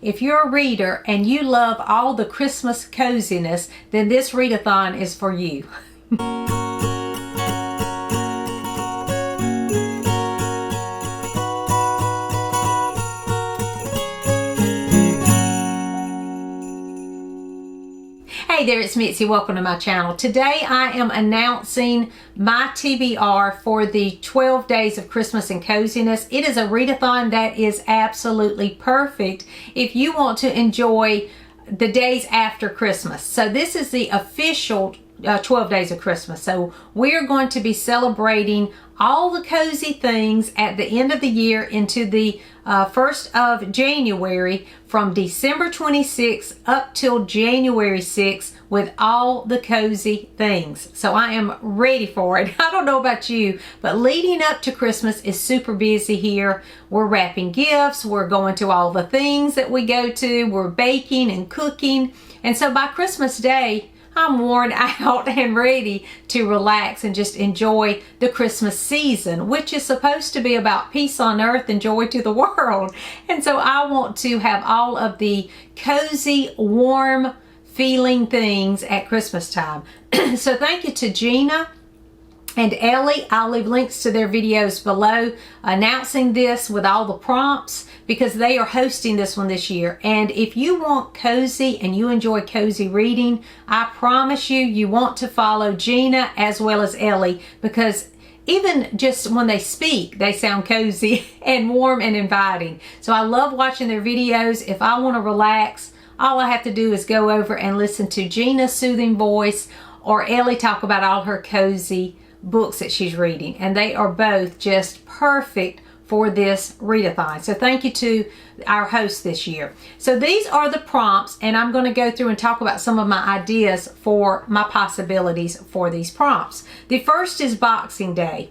If you're a reader and you love all the Christmas coziness, then this readathon is for you. Hey there, it's Mitzi. Welcome to my channel. Today I am announcing my TBR for the 12 days of Christmas and coziness. It is a readathon that is absolutely perfect if you want to enjoy the days after Christmas. So this is the official 12 days of Christmas. So we're going to be celebrating all the cozy things at the end of the year into the 1st of January, from December 26th up till January 6th, with all the cozy things. So I am ready for it. I don't know about you, but leading up to Christmas is super busy here. We're wrapping gifts, we're going to all the things that we go to, we're baking and cooking. And so by Christmas Day, I'm worn out and ready to relax and just enjoy the Christmas season, which is supposed to be about peace on earth and joy to the world. And so I want to have all of the cozy, warm feeling things at Christmas time. So thank you to Gina and Ellie. I'll leave links to their videos below announcing this with all the prompts, because they are hosting this one this year. And if you want cozy and you enjoy cozy reading, I promise you want to follow Gina as well as Ellie, because even just when they speak, they sound cozy and warm and inviting. So I love watching their videos. If I want to relax, all I have to do is go over and listen to Gina's soothing voice or Ellie talk about all her cozy books that she's reading. And they are both just perfect for this readathon. So thank you to our host this year. So these are the prompts, and I'm going to go through and talk about some of my ideas for my possibilities for these prompts. The first is Boxing Day.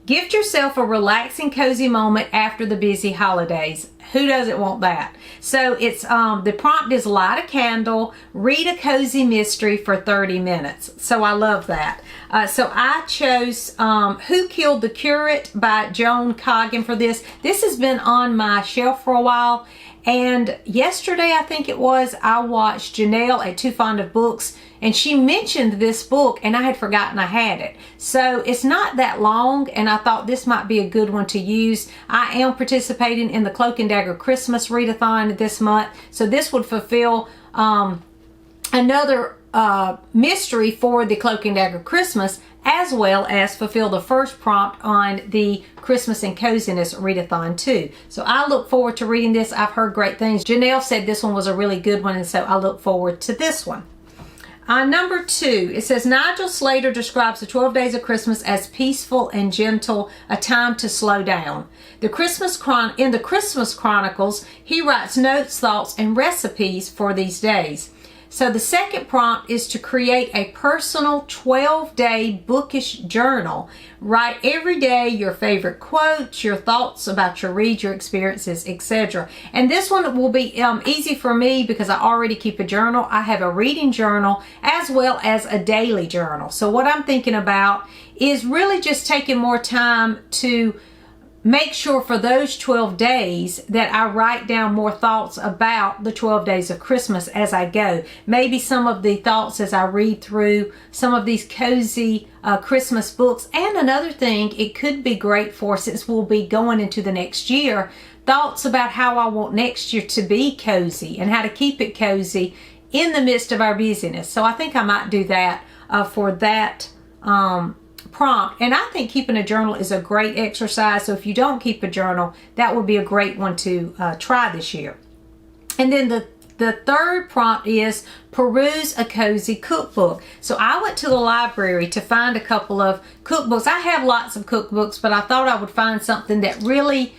Gift yourself a relaxing, cozy moment after the busy holidays. Who doesn't want that? So it's the prompt is light a candle, read a cozy mystery for 30 minutes. So I love that. So I chose Who Killed the Curate by Joan Coggin for this. This has been on my shelf for a while. And yesterday, I think it was, I watched Janelle at Too Fond of Books, and she mentioned this book, and I had forgotten I had it. So it's not that long, and I thought this might be a good one to use. I am participating in the Cloak and Dagger Christmas Readathon this month, so this would fulfill another mystery for the Cloak and Dagger Christmas, as well as fulfill the first prompt on the Christmas and Coziness Readathon too. So I look forward to reading this. I've heard great things. Janelle said this one was a really good one, and so I look forward to this one. Number 2, it says Nigel Slater describes the 12 days of Christmas as peaceful and gentle, a time to slow down. In the Christmas Chronicles, he writes notes, thoughts, and recipes for these days. So the second prompt is to create a personal 12-day bookish journal. Write every day your favorite quotes, your thoughts about your read, your experiences, etc. And this one will be easy for me because I already keep a journal. I have a reading journal as well as a daily journal. So what I'm thinking about is really just taking more time to make sure for those 12 days that I write down more thoughts about the 12 days of Christmas as I go. Maybe some of the thoughts as I read through some of these cozy Christmas books. And another thing, it could be great for, since we'll be going into the next year, thoughts about how I want next year to be cozy and how to keep it cozy in the midst of our busyness. So I think I might do that for that prompt. And I think keeping a journal is a great exercise. So if you don't keep a journal, that would be a great one to try this year. And then the third prompt is peruse a cozy cookbook. So I went to the library to find a couple of cookbooks. I have lots of cookbooks, but I thought I would find something that really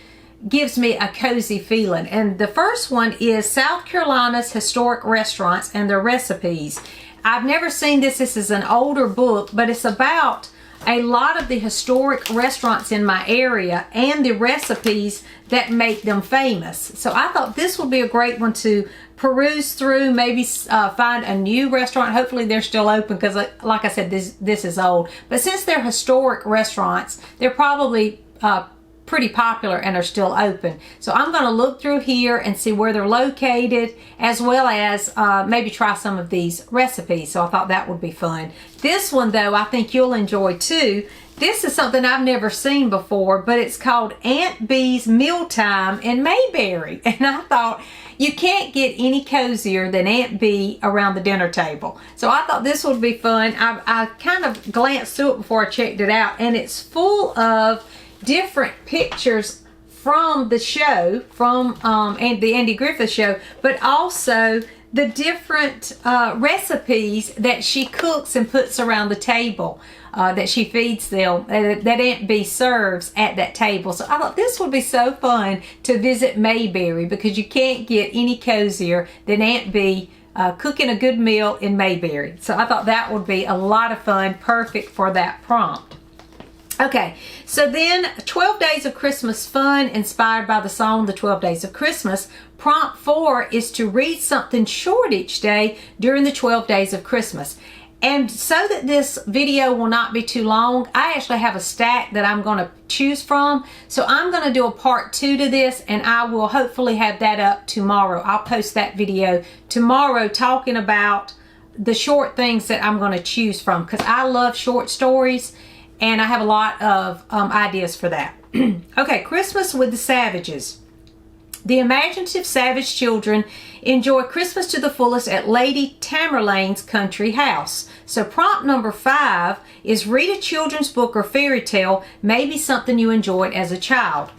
gives me a cozy feeling. And the first one is South Carolina's Historic Restaurants and Their Recipes. I've never seen this. This is an older book, but it's about a lot of the historic restaurants in my area and the recipes that make them famous. So I thought this would be a great one to peruse through, maybe find a new restaurant. Hopefully they're still open, because like I said, this is old. But since they're historic restaurants, they're probably pretty popular and are still open. So I'm going to look through here and see where they're located, as well as maybe try some of these recipes. So I thought that would be fun. This one, though, I think you'll enjoy too. This is something I've never seen before, but it's called Aunt Bee's Mealtime in Mayberry. And I thought, you can't get any cozier than Aunt Bee around the dinner table. So I thought this would be fun. I kind of glanced through it before I checked it out, and it's full of different pictures from the show, from the Andy Griffith Show, but also the different recipes that she cooks and puts around the table, that she feeds them, that Aunt Bee serves at that table. So I thought this would be so fun to visit Mayberry, because you can't get any cozier than Aunt Bee cooking a good meal in Mayberry. So I thought that would be a lot of fun, perfect for that prompt. Okay, so then 12 Days of Christmas Fun, inspired by the song The 12 Days of Christmas. Prompt 4 is to read something short each day during the 12 Days of Christmas. And so that this video will not be too long, I actually have a stack that I'm going to choose from. So I'm going to do a part 2 to this, and I will hopefully have that up tomorrow. I'll post that video tomorrow talking about the short things that I'm going to choose from, because I love short stories. And I have a lot of ideas for that. Okay, Christmas with the Savages. The imaginative Savage children enjoy Christmas to the fullest at Lady Tamerlane's country house. So prompt number 5 is read a children's book or fairy tale, maybe something you enjoyed as a child.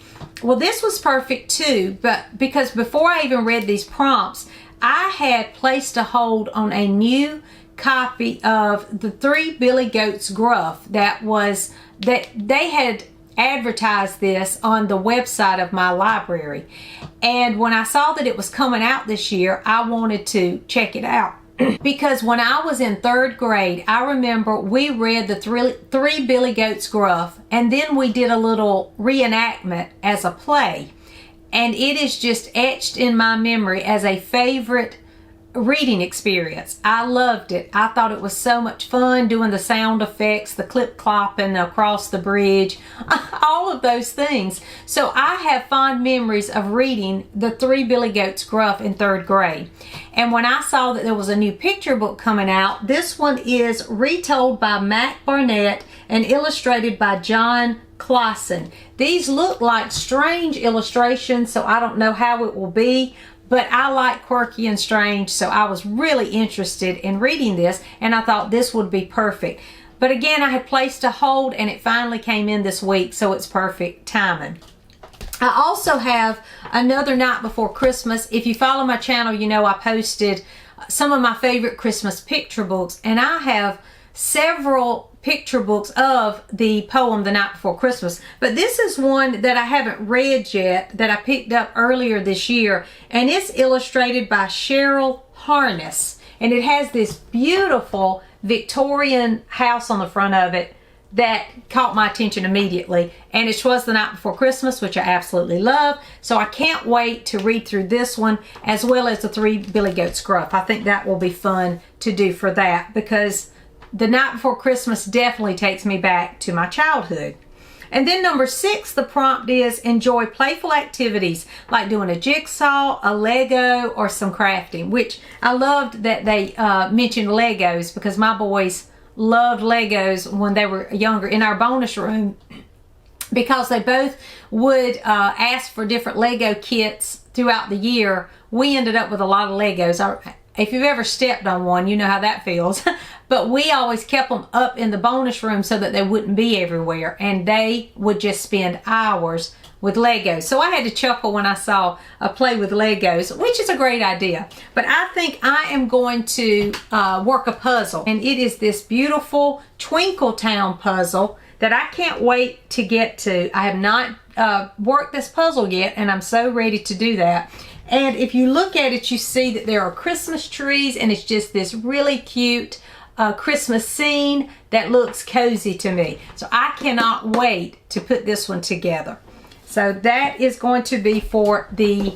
Well, this was perfect too, but because before I even read these prompts, I had placed a hold on a new copy of the 3 Billy Goats Gruff that they had advertised this on the website of my library. And when I saw that it was coming out this year, I wanted to check it out. Because when I was in 3rd grade, I remember we read the 3 Billy Goats Gruff, and then we did a little reenactment as a play. And it is just etched in my memory as a favorite reading experience. I loved it. I thought it was so much fun doing the sound effects, the clip-clopping across the bridge, all of those things. So I have fond memories of reading the 3 Billy Goats Gruff in 3rd grade. And when I saw that there was a new picture book coming out, this one is retold by Mac Barnett and illustrated by John Clausen. These look like strange illustrations, so I don't know how it will be. But I like quirky and strange, so I was really interested in reading this, and I thought this would be perfect. But again, I had placed a hold, and it finally came in this week, so it's perfect timing. I also have another Night Before Christmas. If you follow my channel, you know I posted some of my favorite Christmas picture books, and I have several picture books of the poem The Night Before Christmas, but this is one that I haven't read yet that I picked up earlier this year, and it's illustrated by Cheryl Harness, and it has this beautiful Victorian house on the front of it that caught my attention immediately, and it was The Night Before Christmas, which I absolutely love. So I can't wait to read through this one, as well as the 3 Billy Goats Gruff. I think that will be fun to do for that, because The Night Before Christmas definitely takes me back to my childhood. And then number 6, the prompt is enjoy playful activities like doing a jigsaw, a Lego, or some crafting, which I loved that they mentioned Legos, because my boys loved Legos when they were younger in our bonus room, because they both would ask for different Lego kits throughout the year. We ended up with a lot of Legos. If you've ever stepped on one, you know how that feels. But we always kept them up in the bonus room so that they wouldn't be everywhere. And they would just spend hours with Legos. So I had to chuckle when I saw a play with Legos, which is a great idea. But I think I am going to work a puzzle. And it is this beautiful Twinkletown puzzle that I can't wait to get to. I have not worked this puzzle yet, and I'm so ready to do that. And if you look at it, you see that there are Christmas trees, and it's just this really cute Christmas scene that looks cozy to me. So I cannot wait to put this one together. So that is going to be for the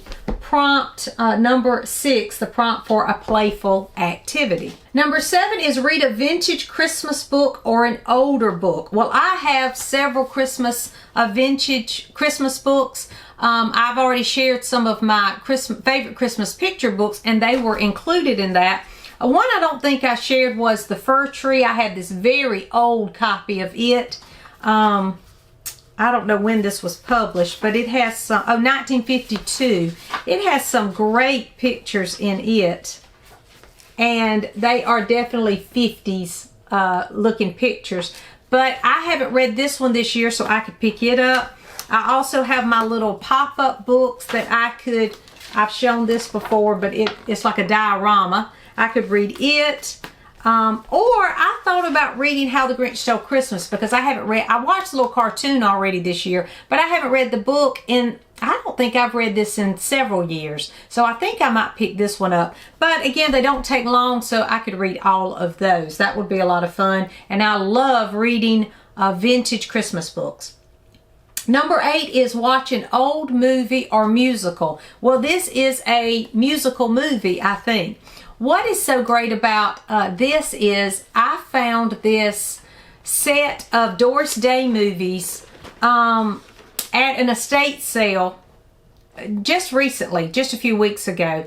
prompt number 6, the prompt for a playful activity. Number 7 is read a vintage Christmas book or an older book. Well, I have several vintage Christmas books. I've already shared some of my favorite Christmas picture books, and they were included in that. One I don't think I shared was The Fir Tree. I had this very old copy of it. I don't know when this was published, but it has some, 1952. It has some great pictures in it, and they are definitely 50s looking pictures. But I haven't read this one this year, so I could pick it up. I also have my little pop-up books that I've shown this before, but it's like a diorama. I could read it. Or I thought about reading How the Grinch Stole Christmas, because I watched a little cartoon already this year, but I haven't read the book, and I don't think I've read this in several years. So I think I might pick this one up. But again, they don't take long, so I could read all of those. That would be a lot of fun. And I love reading vintage Christmas books. Number 8 is watch an old movie or musical. Well, this is a musical movie, I think. What is so great about this is I found this set of Doris Day movies at an estate sale just recently, just a few weeks ago.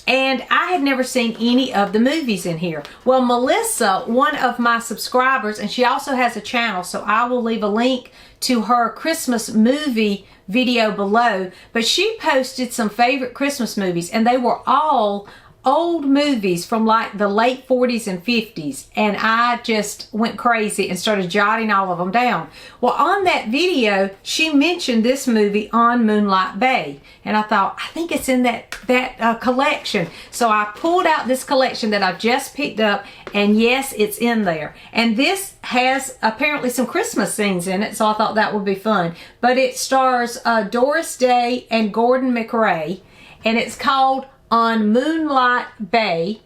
And I had never seen any of the movies in here. Well, Melissa, one of my subscribers, and she also has a channel, so I will leave a link to her Christmas movie video below. But she posted some favorite Christmas movies, and they were all old movies from like the late 40s and 50s, and I just went crazy and started jotting all of them down. Well, on that video, she mentioned this movie On Moonlight Bay, and I thought, I think it's in that collection. So I pulled out this collection that I just picked up, and yes, it's in there. And this has apparently some Christmas scenes in it, so I thought that would be fun. But it stars Doris Day and Gordon McRae, and it's called On Moonlight Bay,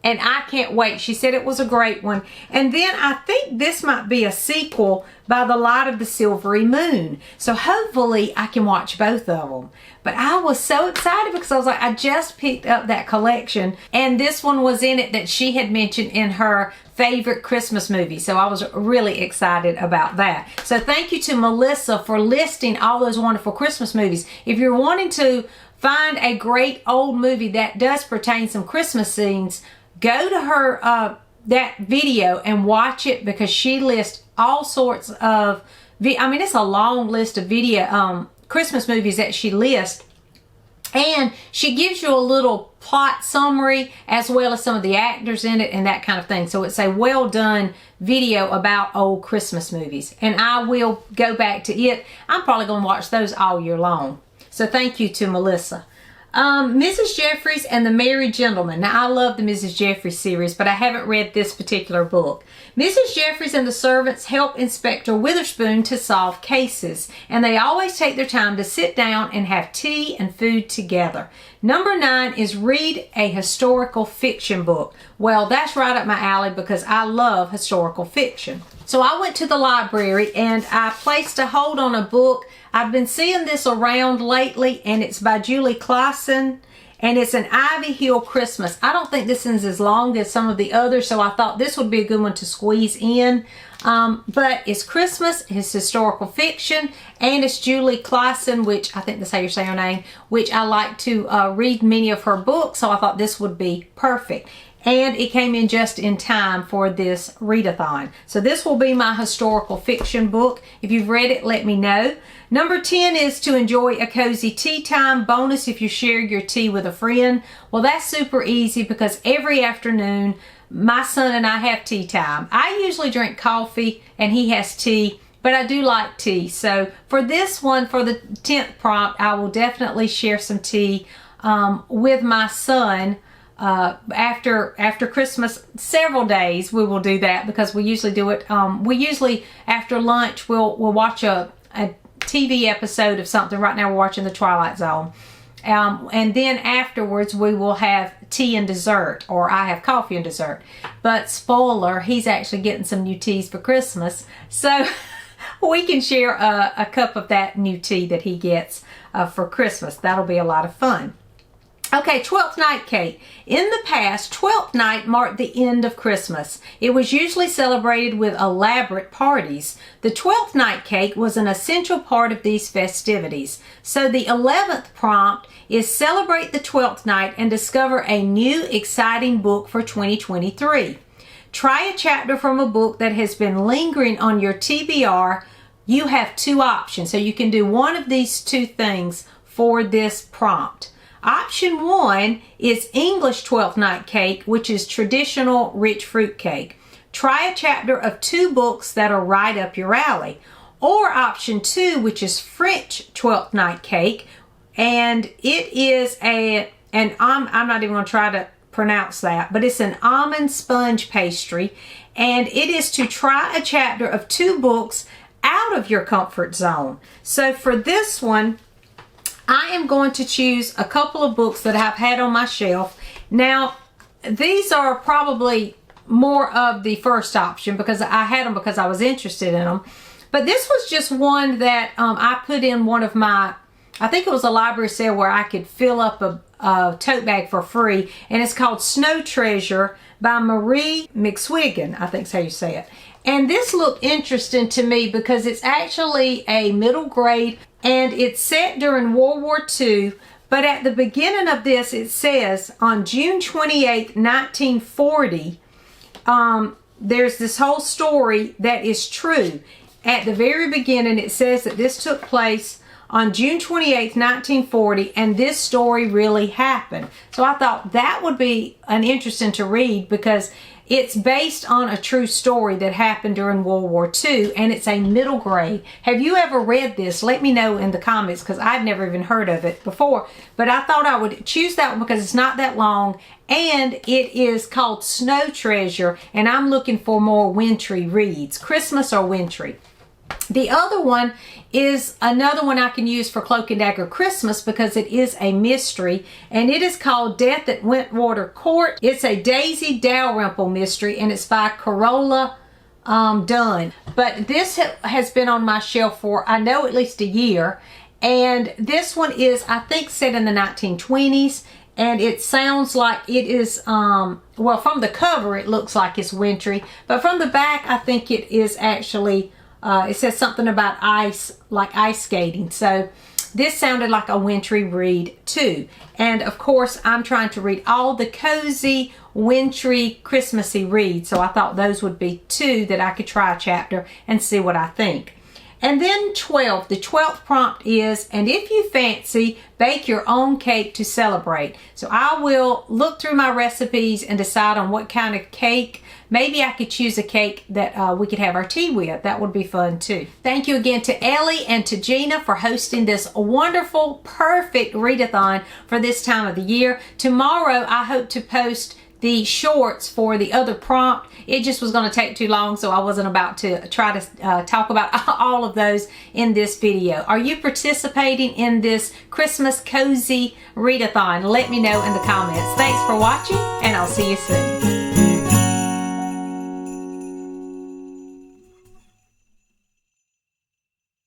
and I can't wait. She said it was a great one. And then I think this might be a sequel, By the Light of the Silvery Moon. So hopefully I can watch both of them. But I was so excited because I was like, I just picked up that collection, and this one was in it that she had mentioned in her favorite Christmas movie. So I was really excited about that. So thank you to Melissa for listing all those wonderful Christmas movies. If you're wanting to find a great old movie that does pertain some Christmas scenes, go to her that video and watch it, because she lists all sorts of, it's a long list of Christmas movies that she lists, and she gives you a little plot summary as well as some of the actors in it and that kind of thing. So it's a well done video about old Christmas movies, and I will go back to it. I'm probably going to watch those all year long. So thank you to Melissa. Mrs. Jeffries and the Merry Gentleman. Now, I love the Mrs. Jeffries series, but I haven't read this particular book. Mrs. Jeffries and the servants help Inspector Witherspoon to solve cases, and they always take their time to sit down and have tea and food together. Number 9 is read a historical fiction book. Well, that's right up my alley because I love historical fiction. So I went to the library and I placed a hold on a book. I've been seeing this around lately, and it's by Julie Clausen, and it's an Ivy Hill Christmas. I don't think this is as long as some of the others, so I thought this would be a good one to squeeze in. But it's Christmas, it's historical fiction, and it's Julie Clausen, which I think that's how you say her name, which I like to read many of her books, so I thought this would be perfect. And it came in just in time for this readathon. So this will be my historical fiction book. If you've read it, let me know. Number 10 is to enjoy a cozy tea time. Bonus if you share your tea with a friend. Well, that's super easy because every afternoon my son and I have tea time. I usually drink coffee and he has tea, but I do like tea. So for this one, for the 10th prompt, I will definitely share some tea with my son. After Christmas, several days we will do that because we usually do it. We usually after lunch we'll watch a TV episode of something. Right now we're watching The Twilight Zone, and then afterwards we will have tea and dessert, or I have coffee and dessert. But spoiler, he's actually getting some new teas for Christmas, so we can share a cup of that new tea that he gets for Christmas. That'll be a lot of fun. Okay, 12th night cake. In the past, 12th night marked the end of Christmas. It was usually celebrated with elaborate parties. The 12th night cake was an essential part of these festivities. So the 11th prompt is celebrate the 12th night and discover a new exciting book for 2023. Try a chapter from a book that has been lingering on your TBR. You have two options, so you can do one of these two things for this prompt. Option 1 is English 12th night cake, which is traditional rich fruit cake. Try a chapter of 2 books that are right up your alley. Or option 2, which is French 12th night cake, and it is I'm not even going to try to pronounce that, but it's an almond sponge pastry, and it is to try a chapter of 2 books out of your comfort zone. So for this one, I am going to choose a couple of books that I've had on my shelf. Now, these are probably more of the first option because I had them because I was interested in them. But this was just one that I put in one of my, I think it was a library sale where I could fill up a tote bag for free. And it's called Snow Treasure by Marie McSwiggan, I think is how you say it. And this looked interesting to me because it's actually a middle grade and it's set during World War II. But at the beginning of this, it says on June 28th, 1940, there's this whole story that is true. At the very beginning, it says that this took place on June 28th, 1940, and this story really happened. So I thought that would be an interesting to read because it's based on a true story that happened during World War II, and it's a middle grade. Have you ever read this? Let me know in the comments because I'd never even heard of it before. But I thought I would choose that one because it's not that long, and it is called Snow Treasure, and I'm looking for more wintry reads, Christmas or wintry. The other one is another one I can use for Cloak and Dagger Christmas because it is a mystery, and it is called Death at Wentwater Court. It's a Daisy Dalrymple mystery, and it's by Carola Dunn. But this has been on my shelf for, I know, at least a year, and this one is, I think, set in the 1920s, and it sounds like it is, well, from the cover it looks like it's wintry, but from the back I think it is actually it says something about ice, like ice skating. So this sounded like a wintry read too. And of course, I'm trying to read all the cozy, wintry, Christmassy reads. So I thought those would be 2 that I could try a chapter and see what I think. And then 12, the 12th prompt is, and if you fancy, bake your own cake to celebrate. So I will look through my recipes and decide on what kind of cake. Maybe I could choose a cake that we could have our tea with. That would be fun too. Thank you again to Ellie and to Gina for hosting this wonderful, perfect readathon for this time of the year. Tomorrow, I hope to post the shorts for the other prompt. It just was going to take too long, so I wasn't about to try to talk about all of those in this video. Are you participating in this Christmas cozy readathon? Let me know in the comments. Thanks for watching, and I'll see you soon.